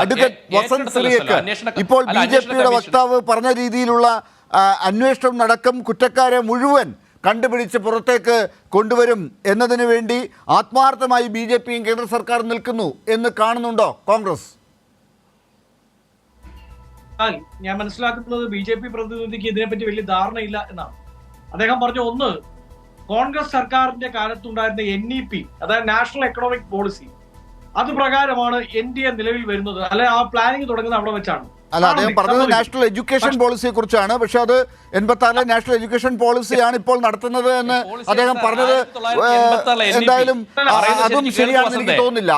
Advocate Vasant സിറിയക്ക് ഇപ്പോൾ ബി.ജെ.പിയുടെ വക്താവ് പറഞ്ഞ രീതിയിലുള്ള അന്വേഷണം നടക്കും, കുറ്റക്കാരെ മുഴുവൻ കണ്ടുപിടിച്ച് പുറത്തേക്ക് കൊണ്ടുവരും എന്നതിനു വേണ്ടി ആത്മാർത്ഥമായി ബി.ജെ.പിയും കേന്ദ്ര സർക്കാർ നിൽക്കുന്നു എന്ന് കാണുന്നുണ്ടോ കോൺഗ്രസ്? ഞാൻ മനസ്സിലാക്കുന്നത് ബി.ജെ.പി പ്രതിനിധിക്ക് ഇതിനെപ്പറ്റി വലിയ ധാരണയില്ല എന്നാണ്. അദ്ദേഹം പറഞ്ഞു, ഒന്ന്, കോൺഗ്രസ് സർക്കാരിന്റെ കാലത്തുണ്ടായിരുന്ന NEP, അതായത് നാഷണൽ എക്കണോമിക് പോളിസി, അത് പ്രകാരമാണ് NDA നിലവിൽ വരുന്നത്. അല്ലെ, ആ പ്ലാനിങ് തുടങ്ങുന്നത് അവിടെ വെച്ചാണ്. അല്ല, അദ്ദേഹം പറഞ്ഞത് നാഷണൽ എഡ്യൂക്കേഷൻ പോളിസിയെ കുറിച്ചാണ്. പക്ഷെ അത് 86 നാഷണൽ എഡ്യൂക്കേഷൻ പോളിസിയാണ് ഇപ്പോൾ നടത്തുന്നത് എന്ന് അദ്ദേഹം പറഞ്ഞത്. എന്തായാലും അതും ശരിയാണെന്ന് എനിക്ക് തോന്നുന്നില്ല.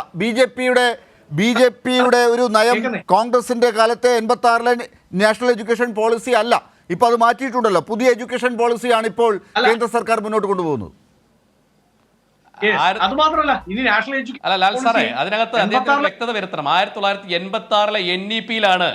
ബി.ജെ.പിയുടെ ഒരു നയം കോൺഗ്രസിന്റെ കാലത്തെ 86 നാഷണൽ എഡ്യൂക്കേഷൻ പോളിസി അല്ല. ഇപ്പൊ അത് മാറ്റിയിട്ടുണ്ടല്ലോ. പുതിയ എഡ്യൂക്കേഷൻ പോളിസിയാണ് ഇപ്പോൾ കേന്ദ്ര സർക്കാർ മുന്നോട്ട് കൊണ്ടുപോകുന്നത്. അത് മാത്രമല്ല, ഇനി നാഷണൽ അല്ല ലാൽ സാറേ, അതിനകത്ത് അദ്ദേഹത്തിന് വ്യക്തത വരുത്തണം. 1986 NEP-ലാണ്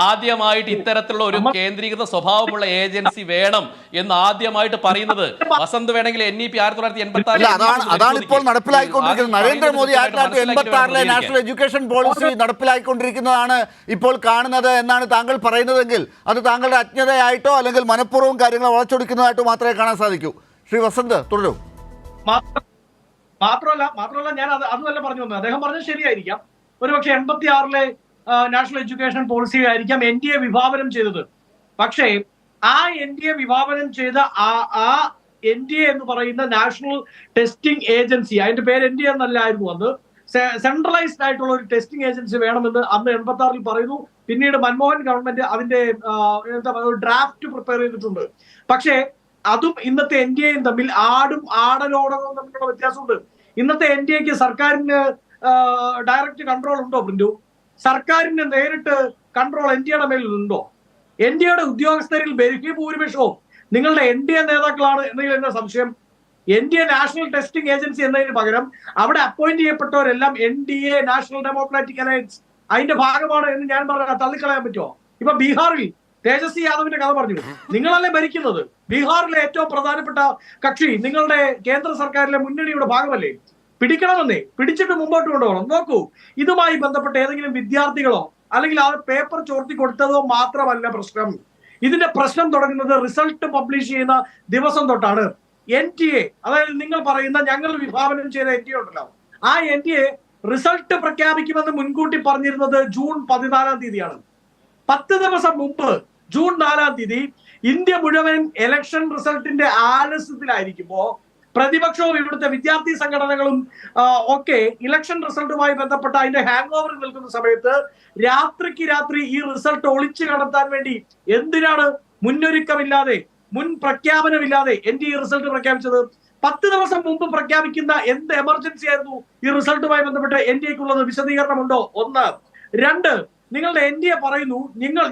ആദ്യമായിട്ട് ഇത്തരത്തിലുള്ള ഒരു കേന്ദ്രീകൃത സ്വഭാവമുള്ള ഏജൻസി വേണം എന്ന് ആദ്യമായിട്ട് പറയുന്നത്. വസന്ത് വേണമെങ്കിൽ NEP 1986 അതാണ് ഇപ്പോൾ നടപ്പിലാക്കിക്കൊണ്ടിരിക്കുന്നത്. നരേന്ദ്രമോദി 1986 നാഷണൽ എഡ്യൂക്കേഷൻ പോളിസി നടപ്പിലാക്കിക്കൊണ്ടിരിക്കുന്നതാണ് ഇപ്പോൾ കാണുന്നത് എന്നാണ് താങ്കൾ പറയുന്നതെങ്കിൽ അത് താങ്കളുടെ അജ്ഞതയായിട്ടോ അല്ലെങ്കിൽ മനഃപൂർവ്വം കാര്യങ്ങൾ വളച്ചൊടിക്കുന്നതായിട്ടോ മാത്രമേ കാണാൻ സാധിക്കൂ. ശ്രീ വസന്ത് തുടരൂ. മാത്രമല്ല ഞാൻ അതുമല്ല പറഞ്ഞു വന്നത്. അദ്ദേഹം പറഞ്ഞത് ശരിയായിരിക്കാം. ഒരുപക്ഷെ 86 നാഷണൽ എഡ്യൂക്കേഷൻ പോളിസി ആയിരിക്കാം NDA വിഭാവനം ചെയ്തത്. പക്ഷേ ആ NDA വിഭാവനം ചെയ്ത ആ NDA എന്ന് പറയുന്ന നാഷണൽ ടെസ്റ്റിംഗ് ഏജൻസി, അതിന്റെ പേര് NDA എന്നല്ലായിരുന്നു, അന്ന് സെൻട്രലൈസ്ഡ് ആയിട്ടുള്ള ഒരു ടെസ്റ്റിംഗ് ഏജൻസി വേണമെന്ന് അന്ന് 86 പറയുന്നു. പിന്നീട് മൻമോഹൻ ഗവൺമെന്റ് അതിന്റെ ഡ്രാഫ്റ്റ് പ്രിപ്പയർ ചെയ്തിട്ടുണ്ട്. പക്ഷേ അതും ഇന്നത്തെ NDAയും തമ്മിൽ ആടലോടകവും തമ്മിലുള്ള വ്യത്യാസമുണ്ട്. ഇന്നത്തെ NDAക്ക് സർക്കാരിന് ഡയറക്റ്റ് കൺട്രോൾ ഉണ്ടോ പ്രിന്റു? സർക്കാരിന് നേരിട്ട് കൺട്രോൾ NDAയുടെ മേലുണ്ടോ? NDAയുടെ ഉദ്യോഗസ്ഥരിൽ ഭൂരിപക്ഷവും നിങ്ങളുടെ NDA നേതാക്കളാണ് എന്നതിൽ എന്ന സംശയം. NDA നാഷണൽ ടെസ്റ്റിംഗ് ഏജൻസി എന്നതിന് പകരം അവിടെ അപ്പോയിന്റ് ചെയ്യപ്പെട്ടവരെല്ലാം NDA നാഷണൽ ഡെമോക്രാറ്റിക് അലയൻസ് അതിന്റെ ഭാഗമാണ് എന്ന് ഞാൻ പറഞ്ഞ തള്ളിക്കളയാൻ പറ്റുമോ? ഇപ്പൊ ബീഹാറിൽ തേജസ്വി യാദവിന്റെ കഥ പറഞ്ഞു. നിങ്ങളല്ലേ ഭരിക്കുന്നത്? ബീഹാറിലെ ഏറ്റവും പ്രധാനപ്പെട്ട കക്ഷി നിങ്ങളുടെ കേന്ദ്ര സർക്കാരിലെ മുന്നണിയുടെ ഭാഗമല്ലേ? പിടിക്കണമെന്നേ, പിടിച്ചിട്ട് മുമ്പോട്ട് കൊണ്ടുപോകണം. നോക്കൂ, ഇതുമായി ബന്ധപ്പെട്ട ഏതെങ്കിലും വിദ്യാർത്ഥികളോ അല്ലെങ്കിൽ ആ പേപ്പർ ചോർത്തി കൊടുത്തതോ മാത്രമല്ല പ്രശ്നം. ഇതിന്റെ പ്രശ്നം തുടങ്ങുന്നത് റിസൾട്ട് പബ്ലിഷ് ചെയ്യുന്ന ദിവസം തൊട്ടാണ്. NTA, അതായത് നിങ്ങൾ പറയുന്ന ഞങ്ങൾ വിഭാവനം ചെയ്ത NTA ഉണ്ടല്ലോ, ആ NTA റിസൾട്ട് പ്രഖ്യാപിക്കുമെന്ന് മുൻകൂട്ടി പറഞ്ഞിരുന്നത് ജൂൺ 14-ാം തീയതിയാണ്. 10 ദിവസം മുമ്പ് ജൂൺ 4-ാം തീയതി ഇന്ത്യ മുഴുവൻ ഇലക്ഷൻ റിസൾട്ടിന്റെ ആലസ്യത്തിലായിരിക്കുമ്പോ പ്രതിപക്ഷവും ഇവിടുത്തെ വിദ്യാർത്ഥി സംഘടനകളും ഒക്കെ ഇലക്ഷൻ റിസൾട്ടുമായി ബന്ധപ്പെട്ട അതിന്റെ ഹാങ് ഓവറിൽ നിൽക്കുന്ന സമയത്ത് രാത്രിക്ക് രാത്രി ഈ റിസൾട്ട് ഒളിച്ചു കടത്താൻ വേണ്ടി എന്തിനാണ് മുന്നൊരുക്കമില്ലാതെ, മുൻ പ്രഖ്യാപനമില്ലാതെ NDA റിസൾട്ട് പ്രഖ്യാപിച്ചത്? 10 ദിവസം മുമ്പ് പ്രഖ്യാപിക്കുന്ന എന്ത് എമർജൻസി ആയിരുന്നു ഈ റിസൾട്ടുമായി ബന്ധപ്പെട്ട് NDAക്കുള്ളത്? വിശദീകരണമുണ്ടോ? 1. 2, നിങ്ങളുടെ NDA പറയുന്നു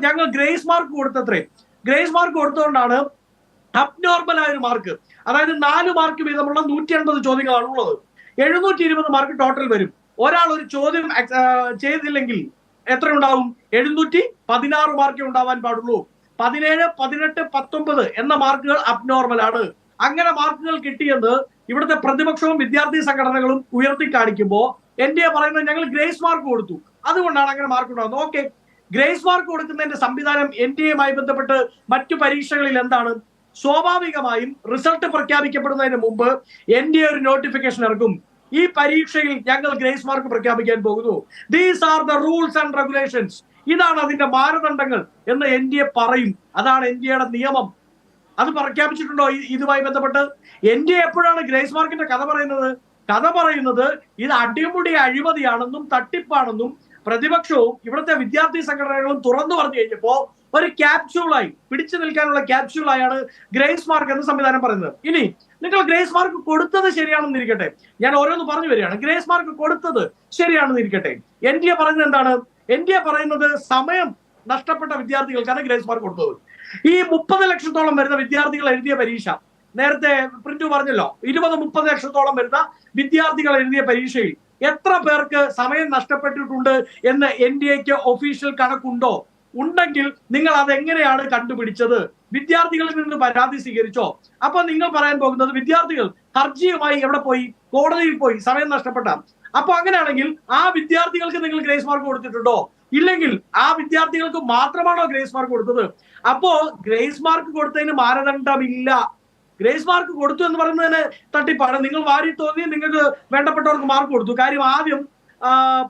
ഞങ്ങൾ ഗ്രേസ് മാർക്ക് കൊടുത്തത്രേ. ഗ്രേസ് മാർക്ക് കൊടുത്തുകൊണ്ടാണ് അബ്നോർമൽ ആയ ഒരു മാർക്ക്, അതായത് 4 മാർക്ക് വീതമുള്ള 180 ചോദ്യങ്ങളാണ് ഉള്ളത്. 720 മാർക്ക് ടോട്ടൽ വരും. ഒരാൾ ഒരു ചോദ്യം ചെയ്തില്ലെങ്കിൽ എത്ര ഉണ്ടാവും? 716 മാർക്കേ ഉണ്ടാവാൻ പാടുള്ളൂ. 17, 18, 19 എന്ന മാർക്കുകൾ അബ്നോർമൽ ആണ്. അങ്ങനെ മാർക്കുകൾ കിട്ടിയെന്ന് ഇവിടുത്തെ പ്രതിപക്ഷവും വിദ്യാർത്ഥി സംഘടനകളും ഉയർത്തി കാണിക്കുമ്പോൾ NDA പറയുന്നത് ഞങ്ങൾ ഗ്രേസ് മാർക്ക് കൊടുത്തു, അതുകൊണ്ടാണ് അങ്ങനെ മാർക്ക് ഉണ്ടാകുന്നത്. ഓക്കെ, ഗ്രേസ് മാർക്ക് കൊടുക്കുന്നതിന്റെ സംവിധാനം NDAയുമായി ബന്ധപ്പെട്ട് മറ്റു പരീക്ഷകളിൽ എന്താണ്? സ്വാഭാവികമായും റിസൾട്ട് പ്രഖ്യാപിക്കപ്പെടുന്നതിന് മുമ്പ് NDA ഒരു നോട്ടിഫിക്കേഷൻ ഇറക്കും. ഈ പരീക്ഷയിൽ ഞങ്ങൾ ഗ്രേസ് മാർക്ക് പ്രഖ്യാപിക്കാൻ പോകുന്നു. These are the rules and regulations. ഇതാണ് അതിന്റെ മാനദണ്ഡങ്ങൾ എന്ന് NDA പറയും. അതാണ് NDAയുടെ നിയമം. അത് പ്രഖ്യാപിച്ചിട്ടുണ്ടോ ഇതുമായി ബന്ധപ്പെട്ട്? NDA എപ്പോഴാണ് ഗ്രേസ് മാർക്കിന്റെ കഥ പറയുന്നത് ഇത് അടിമുടി അഴിമതിയാണെന്നും തട്ടിപ്പാണെന്നും പ്രതിപക്ഷവും ഇവിടുത്തെ വിദ്യാർത്ഥി സംഘടനകളും തുറന്നു പറഞ്ഞു കഴിഞ്ഞപ്പോ ഒരു ക്യാപ്സ്യൂളായി, പിടിച്ചു നിൽക്കാനുള്ള ക്യാപ്സ്യൂളായാണ് ഗ്രേസ് മാർക്ക് എന്ന സംവിധാനം പറയുന്നത്. ഇനി നിങ്ങൾ ഗ്രേസ് മാർക്ക് കൊടുത്തത് ശരിയാണെന്നിരിക്കട്ടെ, ഞാൻ ഓരോന്ന് പറഞ്ഞു വരികയാണ്. ഗ്രേസ് മാർക്ക് കൊടുത്തത് ശരിയാണെന്നിരിക്കട്ടെ, NDA പറയുന്നത് എന്താണ്? NDA പറയുന്നത് സമയം നഷ്ടപ്പെട്ട വിദ്യാർത്ഥികൾക്കാണ് ഗ്രേസ് മാർക്ക് കൊടുത്തത്. ഈ 30 ലക്ഷത്തോളം വരുന്ന വിദ്യാർത്ഥികൾ എഴുതിയ പരീക്ഷ, നേരത്തെ പ്രിന്റു പറഞ്ഞല്ലോ, 20-30 ലക്ഷത്തോളം വരുന്ന വിദ്യാർത്ഥികൾ എഴുതിയ പരീക്ഷയിൽ എത്ര പേർക്ക് സമയം നഷ്ടപ്പെട്ടിട്ടുണ്ട് എന്ന് NDAക്ക് ഒഫീഷ്യൽ കണക്കുണ്ടോ? ഉണ്ടെങ്കിൽ നിങ്ങൾ അതെങ്ങനെയാണ് കണ്ടുപിടിച്ചത്? വിദ്യാർത്ഥികളിൽ നിന്ന് പരാതി സ്വീകരിച്ചോ? അപ്പൊ നിങ്ങൾ പറയാൻ പോകുന്നത് വിദ്യാർത്ഥികൾ ഹർജിയുമായി എവിടെ പോയി? കോടതിയിൽ പോയി, സമയം നഷ്ടപ്പെട്ട. അപ്പൊ അങ്ങനെയാണെങ്കിൽ ആ വിദ്യാർത്ഥികൾക്ക് നിങ്ങൾ ഗ്രേസ് മാർക്ക് കൊടുത്തിട്ടുണ്ടോ? ഇല്ലെങ്കിൽ ആ വിദ്യാർത്ഥികൾക്ക് മാത്രമാണോ ഗ്രേസ് മാർക്ക് കൊടുത്തത്? അപ്പോ ഗ്രേസ് മാർക്ക് കൊടുത്തതിന് മാനദണ്ഡമില്ല. ഗ്രേസ് മാർക്ക് കൊടുത്തു എന്ന് പറയുന്നതിന് തട്ടിപ്പാണ്. നിങ്ങൾ വാരി തോന്നി നിങ്ങൾക്ക് വേണ്ടപ്പെട്ടവർക്ക് മാർക്ക് കൊടുത്തു. കാര്യം ആദ്യം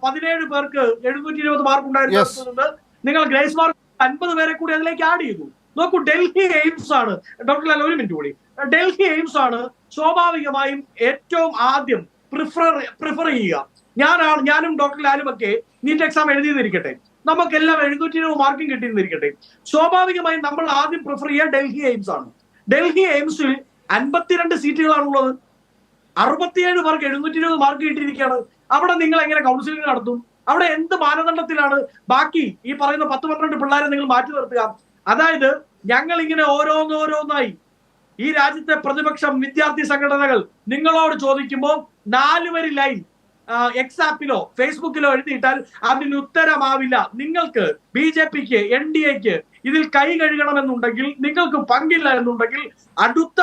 17 പേർക്ക് 720 മാർക്ക് ഉണ്ടായിരുന്നത് നിങ്ങൾ ഗ്രേസ് മാർക്ക് 50 പേരെ കൂടി അതിലേക്ക് ആഡ് ചെയ്തു. നോക്കൂ, ഡൽഹി എയിംസ് ആണ്, ഡോക്ടർ ലാൽ ഒരു മിനിറ്റ് കൂടി, ഡൽഹി എയിംസ് ആണ് സ്വാഭാവികമായും ഏറ്റവും ആദ്യം പ്രിഫർ ചെയ്യുക. ഞാനും ഡോക്ടർ ലാലും ഒക്കെ നീറ്റ് എക്സാം എഴുതിയിരിക്കട്ടെ, നമുക്കെല്ലാം 720 മാർക്കും കിട്ടിയിരിക്കട്ടെ, സ്വാഭാവികമായും നമ്മൾ ആദ്യം പ്രിഫർ ചെയ്യുക ഡൽഹി എയിംസ് ആണ്. ഡൽഹി എയിംസിൽ 52 സീറ്റുകളാണുള്ളത്. 67 പേർക്ക് 720 മാർക്ക് കിട്ടിയിരിക്കുകയാണ്. അവിടെ നിങ്ങൾ എങ്ങനെ കൗൺസിലിംഗ് നടത്തും? അവിടെ എന്ത് മാനദണ്ഡത്തിലാണ് ബാക്കി ഈ പറയുന്ന 10-12 പിള്ളേരെ നിങ്ങൾ മാറ്റി നിർത്തുക? അതായത് ഞങ്ങൾ ഇങ്ങനെ ഓരോന്നോരോന്നായി ഈ രാജ്യത്തെ പ്രതിപക്ഷം, വിദ്യാർത്ഥി സംഘടനകൾ നിങ്ങളോട് ചോദിക്കുമ്പോൾ 4 വരി ലൈൻ എക്സാപ്പിലോ ഫേസ്ബുക്കിലോ എഴുതിയിട്ടാൽ അതിന് ഉത്തരമാവില്ല. നിങ്ങൾക്ക് BJPക്ക് NDAക്ക് ഇതിൽ കൈ കഴുകണമെന്നുണ്ടെങ്കിൽ, നിങ്ങൾക്ക് പങ്കില്ല എന്നുണ്ടെങ്കിൽ അടുത്ത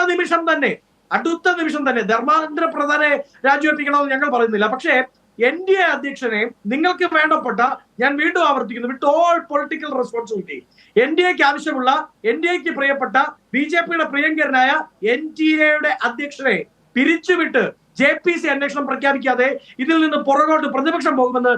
നിമിഷം തന്നെ ധർമ്മേന്ദ്ര പ്രധാനെ രാജിവെപ്പിക്കണമെന്ന് ഞങ്ങൾ പറയുന്നില്ല. പക്ഷേ NDA അധ്യക്ഷനെ നിങ്ങൾക്ക് വേണ്ടപ്പെട്ട, ഞാൻ വീണ്ടും ആവർത്തിക്കുന്നു, വിത്ത് ഓൾ പൊളിറ്റിക്കൽ റെസ്പോൺസിബിലിറ്റി, NDAക്ക് ആവശ്യമുള്ള, NDAക്ക് പ്രിയപ്പെട്ട, BJPയുടെ പ്രിയങ്കരനായ NTA അധ്യക്ഷനെ പിരിച്ചുവിട്ട് JPC അന്വേഷണം പ്രഖ്യാപിക്കാതെ ഇതിൽ നിന്ന് പുറകോട്ട് പ്രതിപക്ഷം പോകുമെന്ന്